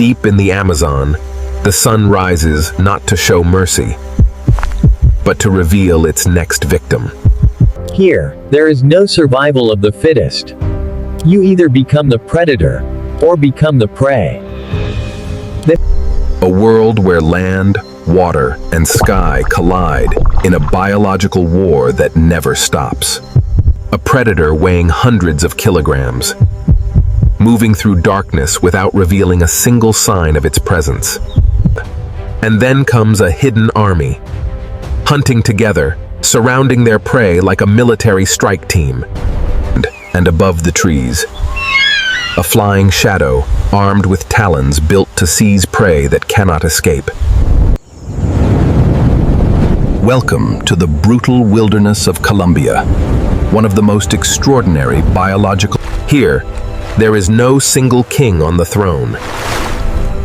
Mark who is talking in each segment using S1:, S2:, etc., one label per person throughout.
S1: Deep in the Amazon, the sun rises not to show mercy, but to reveal its next victim.
S2: Here, there is no survival of the fittest. You either become the predator, or become the prey.
S1: A world where land, water, and sky collide in a biological war that never stops. A predator weighing hundreds of kilograms, moving through darkness without revealing a single sign of its presence. And then comes a hidden army, hunting together, surrounding their prey like a military strike team. And above the trees, a flying shadow, armed with talons built to seize prey that cannot escape. Welcome to the brutal wilderness of Colombia, one of the most extraordinary biological... Here, there is no single king on the throne.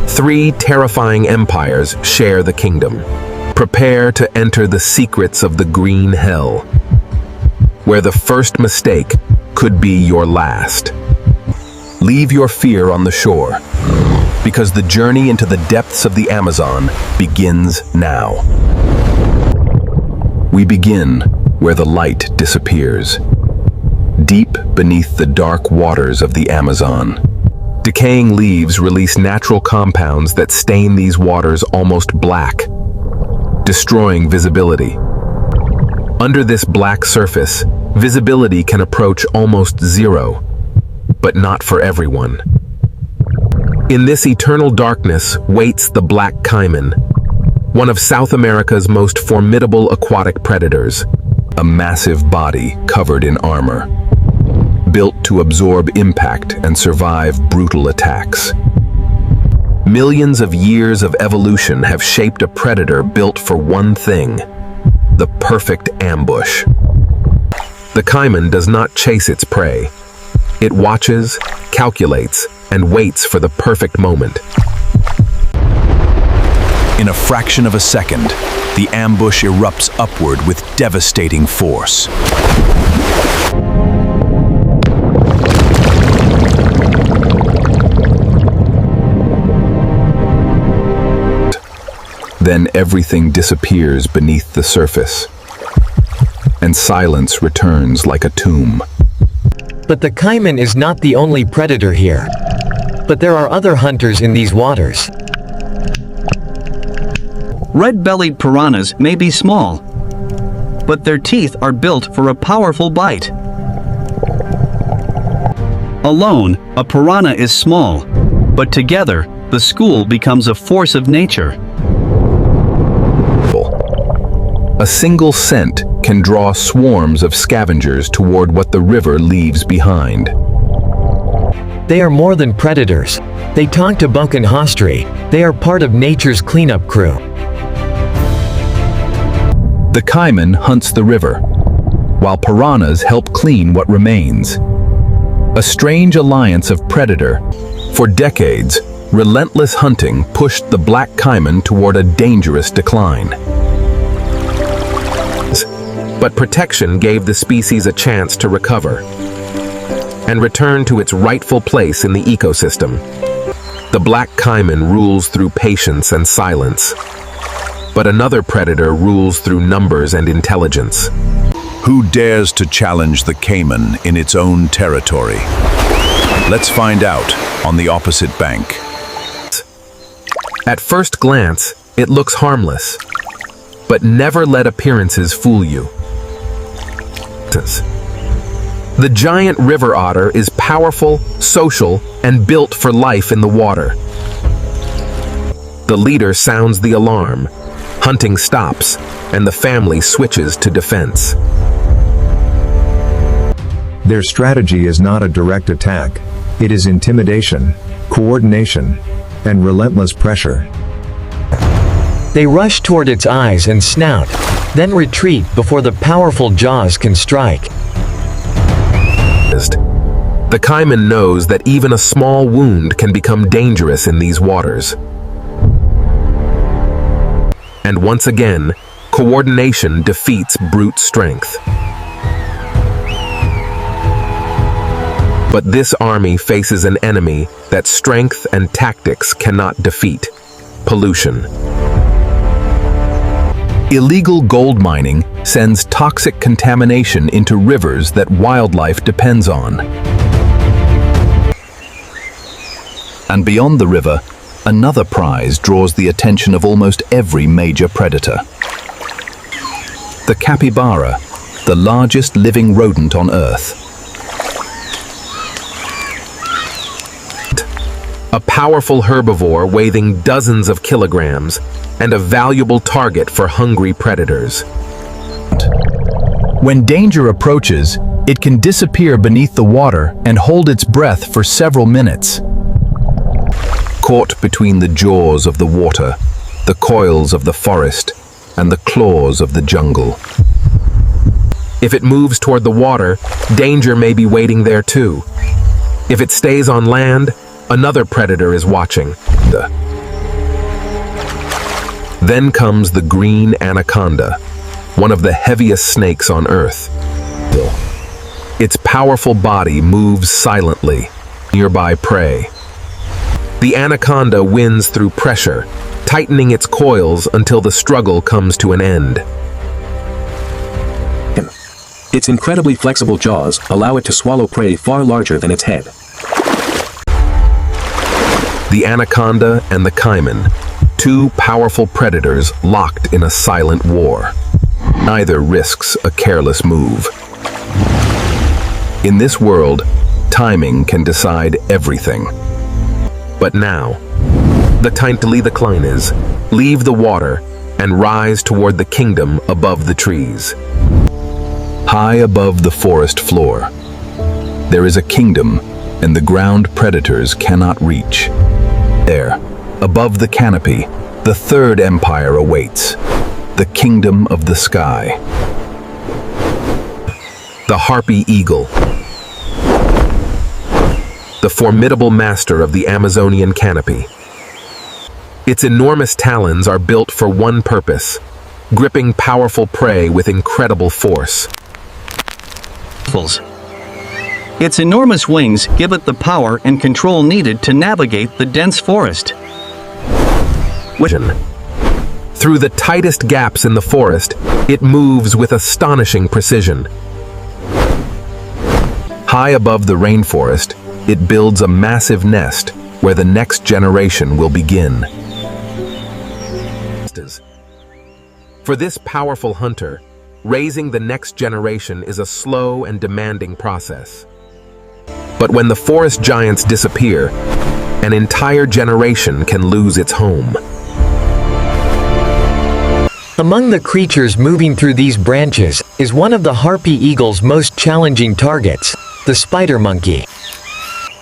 S1: 3 terrifying empires share the kingdom. Prepare to enter the secrets of the green hell, where the first mistake could be your last. Leave your fear on the shore, because the journey into the depths of the Amazon begins now. We begin where the light disappears, deep beneath the dark waters of the Amazon. Decaying leaves release natural compounds that stain these waters almost black, destroying visibility. Under this black surface, visibility can approach almost zero, but not for everyone. In this eternal darkness waits the black caiman, one of South America's most formidable aquatic predators, a massive body covered in armor, built to absorb impact and survive brutal attacks. Millions of years of evolution have shaped a predator built for one thing: the perfect ambush. The caiman does not chase its prey. It watches, calculates, and waits for the perfect moment.
S3: In a fraction of a second, the ambush erupts upward with devastating force.
S1: Then everything disappears beneath the surface, and silence returns like a tomb.
S2: But the caiman is not the only predator here. But there are other hunters in these waters.
S4: Red-bellied piranhas may be small, but their teeth are built for a powerful bite. Alone, a piranha is small, but together, the school becomes a force of nature.
S1: A single scent can draw swarms of scavengers toward what the river leaves behind.
S2: They are more than predators. They talk to Buck and Hostry. They are part of nature's cleanup crew.
S1: The caiman hunts the river, while piranhas help clean what remains. A strange alliance of predator. For decades, relentless hunting pushed the black caiman toward a dangerous decline. But protection gave the species a chance to recover and return to its rightful place in the ecosystem. The black caiman rules through patience and silence, but another predator rules through numbers and intelligence.
S3: Who dares to challenge the caiman in its own territory? Let's find out on the opposite bank.
S1: At first glance, it looks harmless, but never let appearances fool you. The giant river otter is powerful, social, and built for life in the water. The leader sounds the alarm, hunting stops, and the family switches to defense.
S5: Their strategy is not a direct attack. It is intimidation, coordination, and relentless pressure.
S2: They rush toward its eyes and snout, then retreat before the powerful jaws can strike.
S1: The caiman knows that even a small wound can become dangerous in these waters. And once again, coordination defeats brute strength. But this army faces an enemy that strength and tactics cannot defeat: pollution. Illegal gold mining sends toxic contamination into rivers that wildlife depends on. And beyond the river, another prize draws the attention of almost every major predator. The capybara, the largest living rodent on Earth. A powerful herbivore weighing dozens of kilograms and a valuable target for hungry predators. When danger approaches, it can disappear beneath the water and hold its breath for several minutes. Caught between the jaws of the water, the coils of the forest, and the claws of the jungle. If it moves toward the water, danger may be waiting there too. If it stays on land, another predator is watching. Then comes the green anaconda, one of the heaviest snakes on Earth. Its powerful body moves silently, nearby prey. The anaconda wins through pressure, tightening its coils until the struggle comes to an end.
S6: Its incredibly flexible jaws allow it to swallow prey far larger than its head.
S1: The anaconda and the caiman, two powerful predators locked in a silent war. Neither risks a careless move. In this world, timing can decide everything. But now, the time to leave the clines, leave the water, and rise toward the kingdom above the trees. High above the forest floor, there is a kingdom, and the ground predators cannot reach. There, above the canopy, the third empire awaits, the kingdom of the sky. The harpy eagle, the formidable master of the Amazonian canopy. Its enormous talons are built for one purpose: gripping powerful prey with incredible force.
S4: Its enormous wings give it the power and control needed to navigate the dense forest.
S1: Through the tightest gaps in the forest, it moves with astonishing precision. High above the rainforest, it builds a massive nest where the next generation will begin. For this powerful hunter, raising the next generation is a slow and demanding process. But when the forest giants disappear, an entire generation can lose its home.
S2: Among the creatures moving through these branches is one of the harpy eagle's most challenging targets, the spider monkey.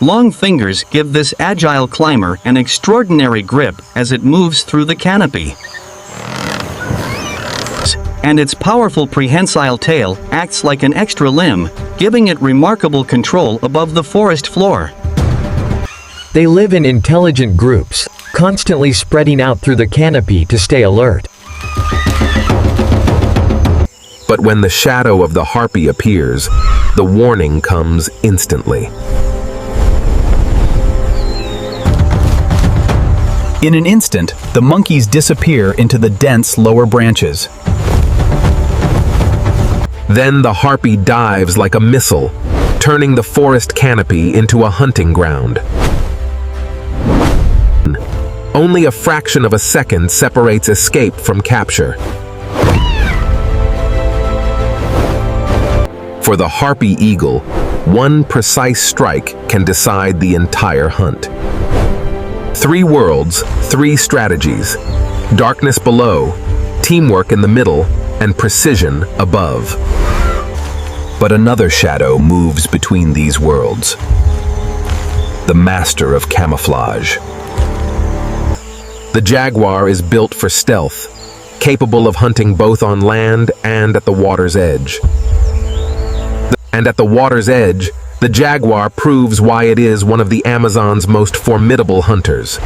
S4: Long fingers give this agile climber an extraordinary grip as it moves through the canopy. And its powerful prehensile tail acts like an extra limb, giving it remarkable control above the forest floor.
S2: They live in intelligent groups, constantly spreading out through the canopy to stay alert.
S1: But when the shadow of the harpy appears, the warning comes instantly. In an instant, the monkeys disappear into the dense lower branches. Then the harpy dives like a missile, turning the forest canopy into a hunting ground. Only a fraction of a second separates escape from capture. For the harpy eagle, one precise strike can decide the entire hunt. 3 worlds, 3 strategies: darkness below, teamwork in the middle, and precision above. But another shadow moves between these worlds: the master of camouflage. The jaguar is built for stealth, capable of hunting both on land and at the water's edge. And at the water's edge, the jaguar proves why it is one of the Amazon's most formidable hunters.